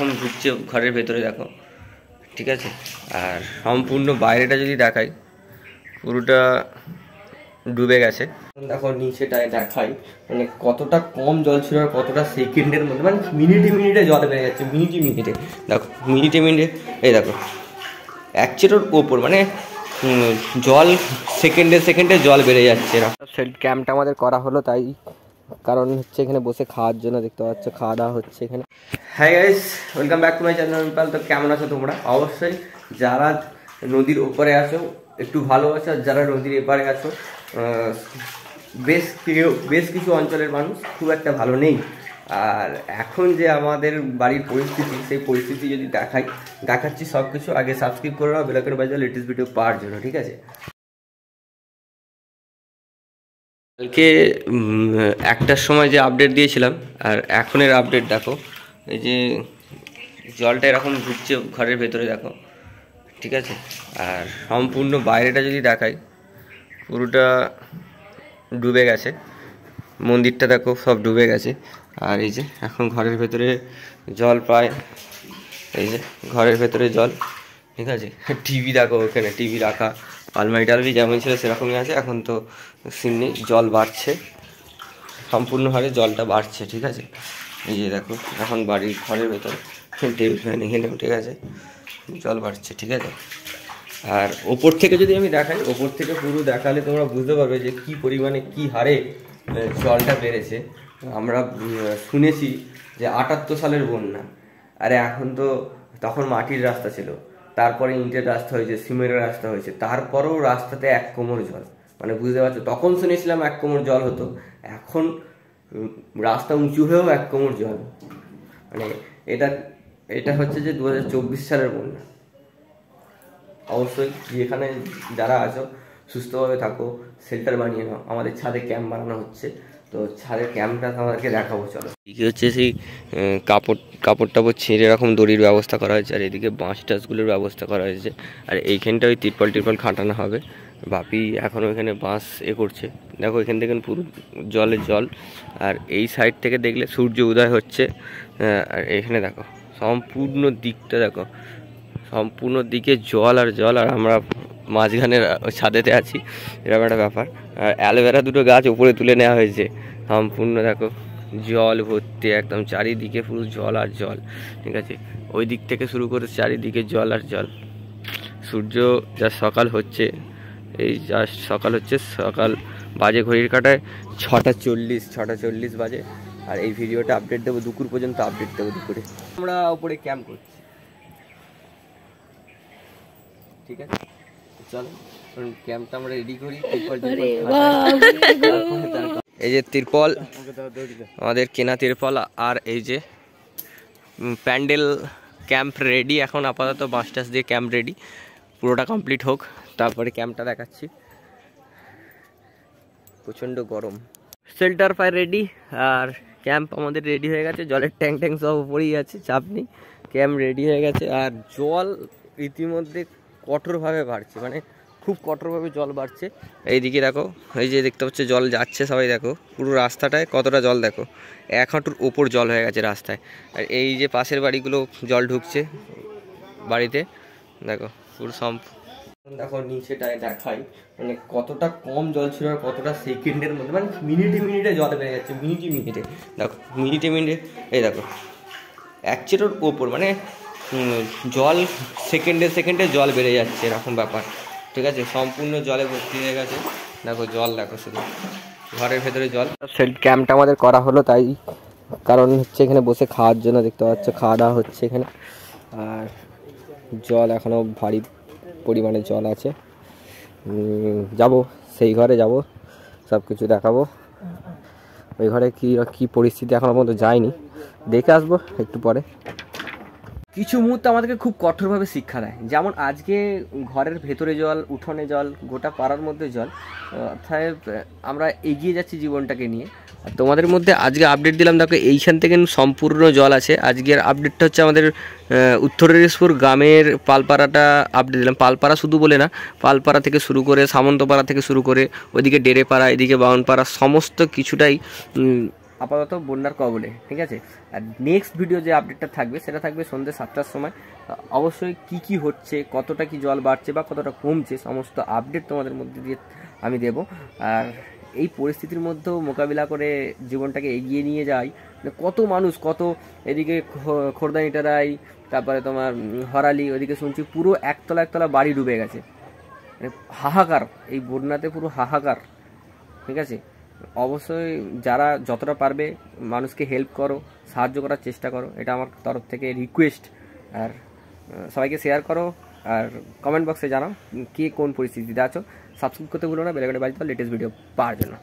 এরকম ঘুরছে ঘরের ভেতরে দেখো, ঠিক আছে। আর সম্পূর্ণ বাইরেটা যদি দেখাই পুরোটা ডুবে গেছে। দেখো নিচেটায় দেখাই মানে কতটা কম জল ছিল আর কতটা সেকেন্ডের মধ্যে, মানে মিনিটে মিনিটে জল বেড়ে যাচ্ছে, মিনিটে মিনিটে দেখো, মিনিটে মিনিটে এই দেখো 1 চিরোর ওপর, মানে জল সেকেন্ডে সেকেন্ডে জল বেড়ে যাচ্ছে। ক্যাম্পটা আমাদের করা হলো তাই, কারণ হচ্ছে এখানে বসে খাওয়ার জন্য, দেখতে পাচ্ছ খাওয়া দাওয়া হচ্ছে এখানে। Hi guys, welcome back to my channel. তো কেমন আছো তোমরা? অবশ্যই যারা নদীর ওপরে আছো একটু ভালো আছো, আর যারা নদীর এপারে আছো বেশ কিছু অঞ্চলের মানুষ খুব একটা ভালো নেই। আর এখন যে আমাদের বাড়ির পরিস্থিতি, সেই পরিস্থিতি যদি দেখাচ্ছি সব কিছু। আগে সাবস্ক্রাইব করে নাও, বেল আইকন বাজিয়ে লেটেস্ট ভিডিও পাওয়ার জন্য, ঠিক আছে। কালকে 1টার সময় যে আপডেট দিয়েছিলাম আর এখনের আপডেট দেখো, এই যে জলটা এরকম ঘুরছে ঘরের ভেতরে দেখো, ঠিক আছে। আর সম্পূর্ণ বাইরেটা যদি দেখাই পুরোটা ডুবে গেছে, মন্দিরটা দেখো সব ডুবে গেছে। আর এই যে এখন ঘরের ভেতরে জল প্রায়, এই যে ঘরের ভেতরে জল, ঠিক আছে। টিভি দেখো, ওখানে টিভি রাখা, আলমারি টালমারি যেমন ছিল সেরকমই আছে। এখন তো সিন নেই, জল বাড়ছে, সম্পূর্ণ হারে জলটা বাড়ছে, ঠিক আছে। এই যে দেখো এখন বাড়ির ঘরের ভেতরে টেবিল ফ্যান এখানেও, ঠিক আছে, জল বাড়ছে, ঠিক আছে। আর ওপর থেকে যদি আমি দেখাই, ওপর থেকে পুরো দেখালে তোমরা বুঝতে পারবে যে কী পরিমাণে কী হারে জলটা বেড়েছে। আমরা শুনেছি যে 78 সালের বন্যা, আরে এখন তো তখন মাটির রাস্তা ছিল, তারপরে ইটের রাস্তা হয়েছে, সিমেন্টের রাস্তা হয়েছে, তারপরেও রাস্তাতে 1 কোমর জল, মানে বুঝতে পারছো। তখন শুনেছিলাম 1 কোমর জল হতো, এখন রাস্তা উঁচু হয়েও 1 কোমর জল। মানে এটা হচ্ছে যে 2024 সালের বন্যা। অবশ্যই যেখানে যারা আছো সুস্থভাবে থাকো, শেল্টার বানিয়ে নাও। আমাদের ছাদে ক্যাম্প বানানো হচ্ছে, তো ছাদের ক্যাম্পটা আমাদেরকে দেখাবো, চলো। এদিকে হচ্ছে সেই কাপড় টাপড় ছিঁড়ে এরকম দড়ির ব্যবস্থা করা হয়েছে, আর এদিকে বাঁশ টাসগুলোর ব্যবস্থা করা হয়েছে। আর এইখানটা ওই তিরপল খাটানো হবে। বাপি এখন ওইখানে বাঁশ করছে, দেখো এখান থেকে পুরো জলের জল। আর এই সাইড থেকে দেখলে সূর্য উদয় হচ্ছে। আর এখানে দেখো সম্পূর্ণ দিকটা দেখো, সম্পূর্ণ দিকে জল আর জল, আর আমরা মাঝখানে ছাদেতে আছি, এরকম একটা ব্যাপার। আর অ্যালোভেরা 2টো গাছ উপরে তুলে নেওয়া হয়েছে, সম্পূর্ণ দেখো জল ভর্তি, একদম চারিদিকে পুরো জল আর জল, ঠিক আছে। ওই দিক থেকে শুরু করে চারিদিকে জল আর জল। সূর্য যা সকাল হচ্ছে, এই যা সকাল হচ্ছে, সকাল বাজে ঘড়ির কাটায় 6:40 বাজে। আর এই ভিডিওটা আপডেট দেবো দুপুর পর্যন্ত, আপডেট দেবো দুপুরে। আমরা উপরে ক্যাম্প করছি, ঠিক আছে। চলো ক্যাম্পটা আমরা রেডি করি। এই যে তিরপল, আমাদের কেনা তিরপল, আর এই যে প্যান্ডেল ক্যাম্প রেডি। এখন আপাতত বাঁশ টাস দিয়ে ক্যাম্প রেডি, পুরোটা কমপ্লিট হোক তারপরে ক্যাম্পটা দেখাচ্ছি। প্রচণ্ড গরম। শেল্টার ফায়ার রেডি, আর ক্যাম্প আমাদের রেডি হয়ে গেছে। জলের ট্যাঙ্ক সব উপরেই আছে, চাপ নেই, ক্যাম্প রেডি হয়ে গেছে। আর জল ইতিমধ্যে কঠোরভাবে বাড়ছে, মানে খুব কঠোরভাবে জল বাড়ছে। এইদিকে দেখো, এই যে দেখতে পাচ্ছ জল যাচ্ছে, সবাই দেখো পুরো রাস্তাটায় কতটা জল, দেখো 1 হাঁটুর ওপর জল হয়ে গেছে রাস্তায়। আর এই যে পাশের বাড়িগুলো জল ঢুকছে বাড়িতে, দেখো পুরো দেখো নিচেটায় দেখাই মানে কতটা কম জল ছিল আর কতটা সেকেন্ডের মধ্যে, মানে মিনিটে মিনিটে জল বেড়ে যাচ্ছে, মিনিটে মিনিটে দেখো, মিনিটে মিনিটে এই দেখো 1 চিরোর ওপর, মানে জল সেকেন্ডে সেকেন্ডে জল বেড়ে যাচ্ছে, এরকম ব্যাপার, ঠিক আছে। সম্পূর্ণ জলে ভর্তি হয়ে গেছে, দেখো জল দেখো, শুধু ঘরের ভেতরে জল। ক্যাম্পটা আমাদের করা হলো তাই, কারণ হচ্ছে এখানে বসে খাওয়ার জন্য, দেখতে পাচ্ছ খাওয়া দাওয়া হচ্ছে এখানে। আর জল এখনও ভারী পরিমাণে জল আছে। যাব সেই ঘরে, যাব সব কিছু দেখাবো। ওই ঘরে কী পরিস্থিতি এখনও পর্যন্ত যায়নি, দেখে আসবো একটু পরে। কিছু মুহূর্ত আমাদেরকে খুব কঠোরভাবে শিক্ষা দেয়, যেমন আজকে ঘরের ভেতরে জল, উঠোনে জল, গোটা পাড়ার মধ্যে জল। অর্থাৎ আমরা এগিয়ে যাচ্ছি জীবনটাকে নিয়ে। আর তোমাদের মধ্যে আজকে আপডেট দিলাম, দেখো এইখান থেকে সম্পূর্ণ জল আছে। আজকের আপডেটটা হচ্ছে আমাদের উত্তর দিনাজপুর গ্রামের পালপাড়াটা আপডেট দিলাম। পালপাড়া শুধু বলে না, পালপাড়া থেকে শুরু করে সামন্তপাড়া থেকে শুরু করে ওইদিকে ডেরেপাড়া, এদিকে বাউনপাড়া, সমস্ত কিছুটাই আপাতত বন্যার কবলে, ঠিক আছে। আর নেক্সট ভিডিও যে আপডেটটা থাকবে সেটা থাকবে সন্ধ্যে 7টার সময়। অবশ্যই কি হচ্ছে, কতটা কি জল বাড়ছে বা কতটা কমছে, সমস্ত আপডেট তোমাদের মধ্যে দিয়ে আমি দেব। আর এই পরিস্থিতির মধ্যেও মোকাবিলা করে জীবনটাকে এগিয়ে নিয়ে যাই, কত মানুষ, কত এদিকে খোরদানিটারাই, তারপরে তোমার হরালি, ওইদিকে শুনছি পুরো একতলা একতলা বাড়ি ডুবে গেছে, মানে হাহাকার, এই বন্যাতে পুরো হাহাকার, ঠিক আছে। অবশ্যই যারা যতটা পারবে মানুষকে হেল্প করো, সাহায্য করার চেষ্টা করো, এটা আমার তরফ থেকে রিকোয়েস্ট। আর সবাইকে শেয়ার করো, আর কমেন্ট বক্সে জানাও কে কোন পরিস্থিতিতে আছো। সাবস্ক্রাইব করতে ভুলো না, বেল আইকনে বাজিয়ে দাও লেটেস্ট ভিডিও পাওয়ার জন্য।